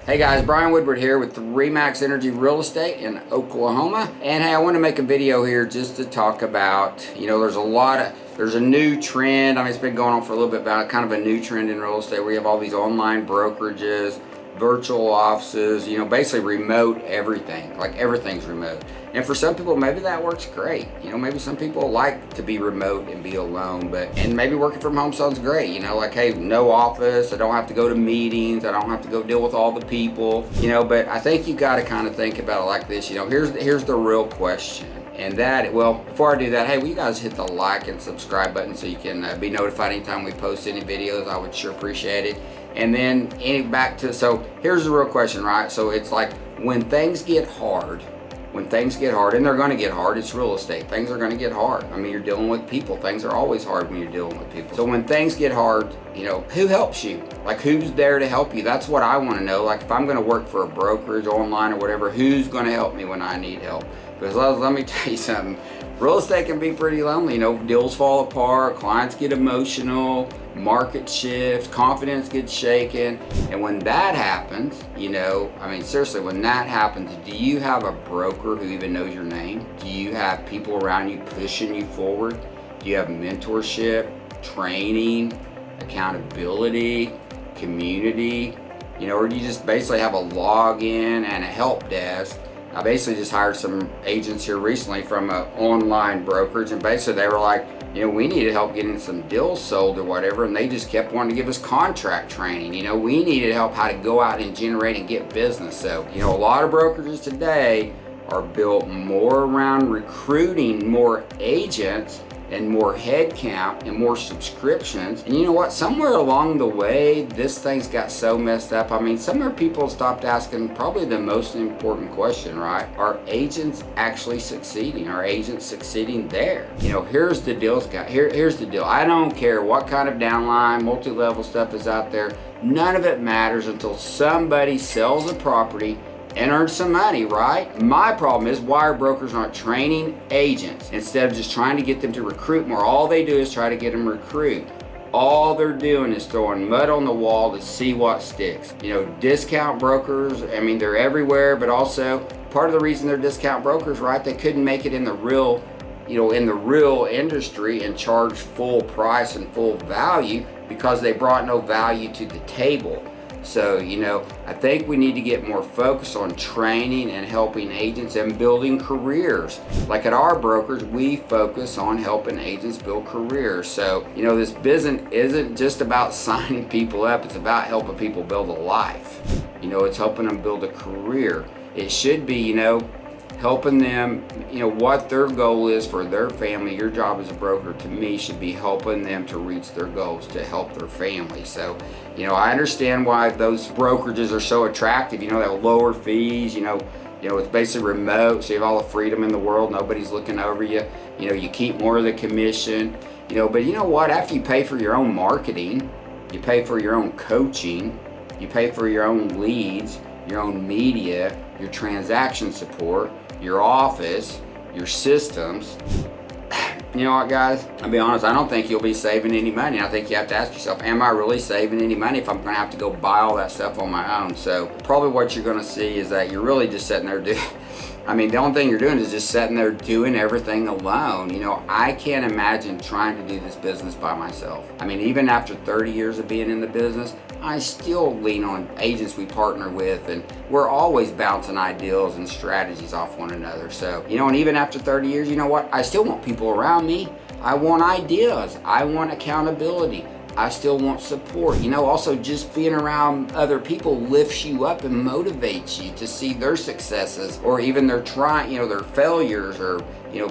Hey guys, Brian Woodward here with Remax Energy Real Estate in Oklahoma. And hey, I want to make a video here just to talk about, there's a new trend. I mean, it's been going on for a little bit, but kind of a new trend in real estate where you have all these online brokerages, virtual offices, basically remote everything, like everything's remote. And for some people, maybe that works great. Maybe some people like to be remote and be alone, and maybe working from home sounds great. Like, hey, no office, I don't have to go to meetings, I don't have to go deal with all the people, but I think you got to kind of think about it like this. Here's the real question. And before I do that, hey, will you guys hit the like and subscribe button so you can be notified anytime we post any videos? I would sure appreciate it. And then so here's the real question, right? So it's like when things get hard, and they're going to get hard, it's real estate. Things are going to get hard. I mean, you're dealing with people. Things are always hard when you're dealing with people. So when things get hard, who helps you? Like, who's there to help you? That's what I want to know. Like, if I'm going to work for a brokerage online or whatever, who's going to help me when I need help? Because let me tell you something. Real estate can be pretty lonely. Deals fall apart, clients get emotional, market shifts, confidence gets shaken. And when that happens, seriously, when that happens, do you have a broker who even knows your name? Do you have people around you pushing you forward? Do you have mentorship, training, accountability, community? Or do you just basically have a login and a help desk? I basically just hired some agents here recently from an online brokerage, and basically they were like, we needed help getting some deals sold or whatever, and they just kept wanting to give us contract training. We needed help how to go out and generate and get business. So, a lot of brokerages today are built more around recruiting more agents and more head count and more subscriptions. And you know what? Somewhere along the way, this thing's got so messed up. Somewhere people stopped asking probably the most important question, right? Are agents actually succeeding? Are agents succeeding there? Here's the deal, guys. Here's the deal. I don't care what kind of downline, multi-level stuff is out there. None of it matters until somebody sells a property and earn some money, right? My problem is, why are brokers not training agents instead of just trying to get them to recruit more? All they do is try to get them recruit. All they're doing is throwing mud on the wall to see what sticks. Discount brokers, they're everywhere, but also part of the reason they're discount brokers, right? They couldn't make it in the real, in the real industry and charge full price and full value because they brought no value to the table. So, I think we need to get more focused on training and helping agents and building careers. Like at our brokerage, we focus on helping agents build careers. So, this business isn't just about signing people up. It's about helping people build a life. It's helping them build a career. It should be, helping them, what their goal is for their family. Your job as a broker, to me, should be helping them to reach their goals, to help their family. So, I understand why those brokerages are so attractive. They have lower fees, it's basically remote, so you have all the freedom in the world. Nobody's looking over you. You keep more of the commission, but you know what? After you pay for your own marketing, you pay for your own coaching, you pay for your own leads, your own media, your transaction support, your office, your systems. You know what, guys? I'll be honest, I don't think you'll be saving any money. I think you have to ask yourself, am I really saving any money if I'm going to have to go buy all that stuff on my own? So probably what you're going to see is that you're really just sitting there doing, the only thing you're doing is just sitting there doing everything alone. I can't imagine trying to do this business by myself. Even after 30 years of being in the business, I still lean on agents we partner with, and we're always bouncing ideas and strategies off one another. So, and even after 30 years, I still want people around me. I want ideas. I want accountability. I still want support. Also just being around other people lifts you up and motivates you to see their successes, or even their their failures, or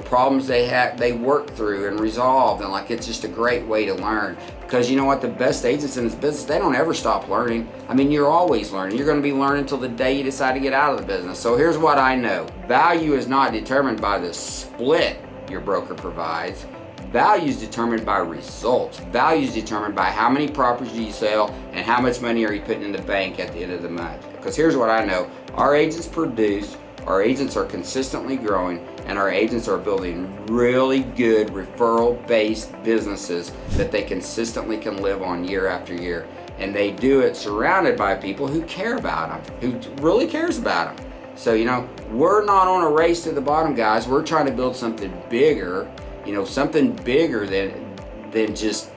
problems they work through and resolved. And it's just a great way to learn. Because the best agents in this business, they don't ever stop learning. You're always learning. You're going to be learning until the day you decide to get out of the business. So here's what I know. Value is not determined by the split your broker provides. Value is determined by results. Value is determined by how many properties you sell and how much money are you putting in the bank at the end of the month. Because here's what I know. Our agents produce, our agents are consistently growing, and our agents are building really good referral-based businesses that they consistently can live on year after year. And they do it surrounded by people who care about them, who really cares about them. So, we're not on a race to the bottom, guys. We're trying to build something bigger, something bigger than just,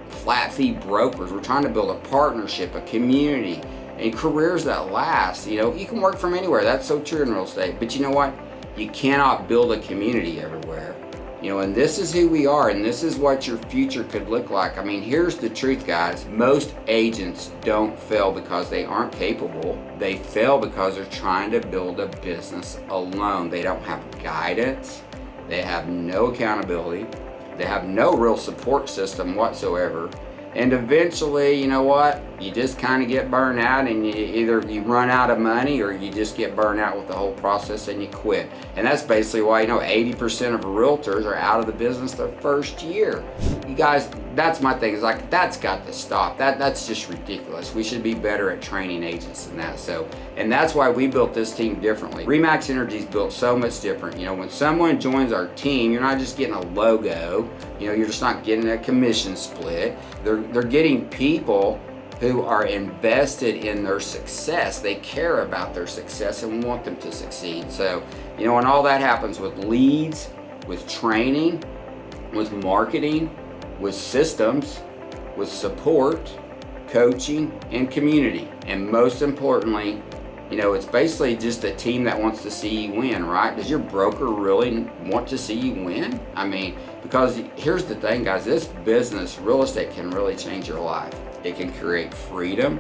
flat fee brokers. We're trying to build a partnership, a community, and careers that last. You can work from anywhere. That's so true in real estate. But you know what? You cannot build a community everywhere. And this is who we are, and this is what your future could look like. I mean, here's the truth, guys. Most agents don't fail because they aren't capable. They fail because they're trying to build a business alone. They don't have guidance. They have no accountability. They have no real support system whatsoever. And eventually, you know what? You just kind of get burned out, and either you run out of money or you just get burned out with the whole process and you quit. And that's basically why 80% of realtors are out of the business their first year. You guys, that's my thing. Is like, that's got to stop. That's just ridiculous. We should be better at training agents than that. And that's why we built this team differently. RE/MAX Energy's built so much different. When someone joins our team, you're not just getting a logo. You're just not getting a commission split. They're getting people who are invested in their success. They care about their success and want them to succeed. So, and all that happens with leads, with training, with marketing, with systems, with support, coaching, and community. And most importantly, it's basically just a team that wants to see you win, right? Does your broker really want to see you win? I mean, because here's the thing, guys, this business, real estate, can really change your life. It can create freedom.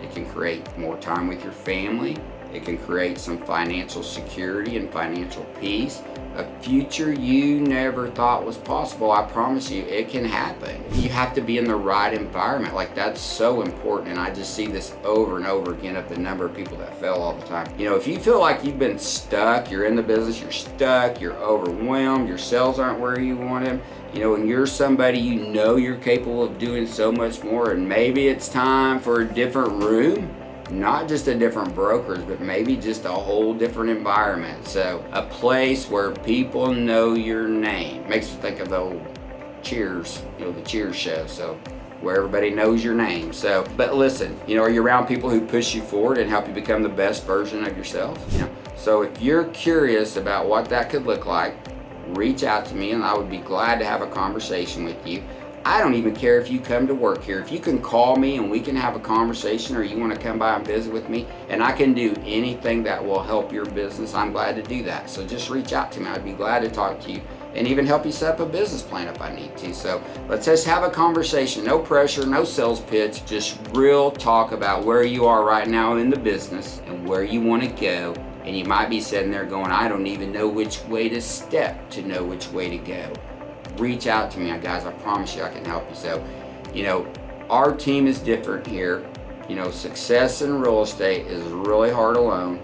It can create more time with your family. It can create some financial security and financial peace. A future you never thought was possible. I promise you, it can happen. You have to be in the right environment. Like, that's so important. And I just see this over and over again of the number of people that fail all the time. If you feel like you've been stuck, you're in the business, you're stuck, you're overwhelmed, your sales aren't where you want them, and you're somebody you're capable of doing so much more, and maybe it's time for a different room. Not just a different brokers, but maybe just a whole different environment. So a place where people know your name. Makes me think of the old Cheers, the Cheers show. So where everybody knows your name. So, but listen, are you around people who push you forward and help you become the best version of yourself? So if you're curious about what that could look like, reach out to me and I would be glad to have a conversation with you. I don't even care if you come to work here. If you can call me and we can have a conversation, or you want to come by and visit with me, and I can do anything that will help your business, I'm glad to do that. So just reach out to me. I'd be glad to talk to you and even help you set up a business plan if I need to. So let's just have a conversation. No pressure, no sales pitch, just real talk about where you are right now in the business and where you want to go. And you might be sitting there going, I don't even know which way to step to know which way to go. Reach out to me, guys. I promise you I can help you. So, our team is different here. Success in real estate is really hard alone,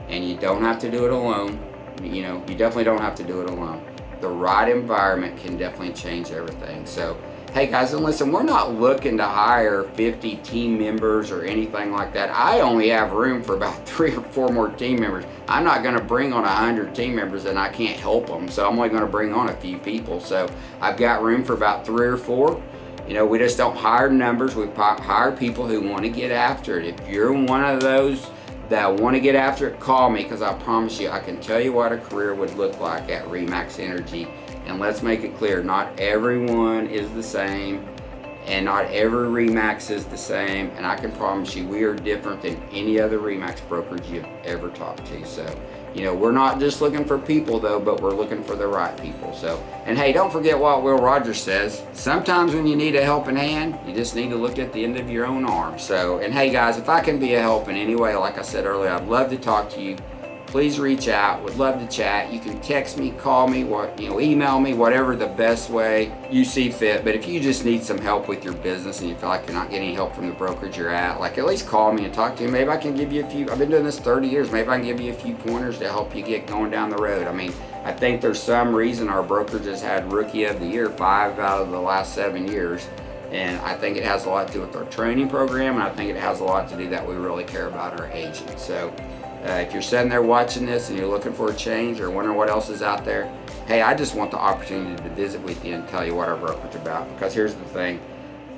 and you don't have to do it alone. You definitely don't have to do it alone. The right environment can definitely change everything. So, hey guys, and listen, we're not looking to hire 50 team members or anything like that. I only have room for about 3 or 4 more team members. I'm not going to bring on 100 team members and I can't help them. So I'm only going to bring on a few people. So I've got room for about 3 or 4. We just don't hire numbers. We hire people who want to get after it. If you're one of those that want to get after it, call me, because I promise you, I can tell you what a career would look like at RE/MAX Energy. And let's make it clear, not everyone is the same, and not every RE/MAX is the same. And I can promise you, we are different than any other RE/MAX brokerage you've ever talked to. So, we're not just looking for people though, but we're looking for the right people. So, and hey, don't forget what Will Rogers says. Sometimes when you need a helping hand, you just need to look at the end of your own arm. So, and hey guys, if I can be a help in any way, like I said earlier, I'd love to talk to you. Please reach out. Would love to chat. You can text me, call me, email me, whatever the best way you see fit. But if you just need some help with your business and you feel like you're not getting any help from the brokerage you're at, at least call me and talk to me. Maybe I can give you a few. I've been doing this 30 years. Maybe I can give you a few pointers to help you get going down the road. I mean, I think there's some reason our brokerage has had Rookie of the Year 5 out of the last 7 years. And I think it has a lot to do with our training program, and I think it has a lot to do that we really care about our agents. So if you're sitting there watching this and you're looking for a change or wondering what else is out there, hey, I just want the opportunity to visit with you and tell you what our brokerage is about. Because here's the thing,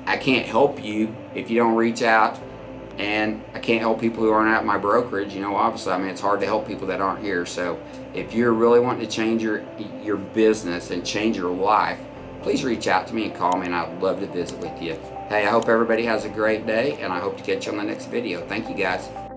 I can't help you if you don't reach out, and I can't help people who aren't at my brokerage. You know, obviously, I mean, it's hard to help people that aren't here. So if you're really wanting to change your business and change your life, please reach out to me and call me, and I'd love to visit with you. Hey, I hope everybody has a great day, and I hope to catch you on the next video. Thank you, guys.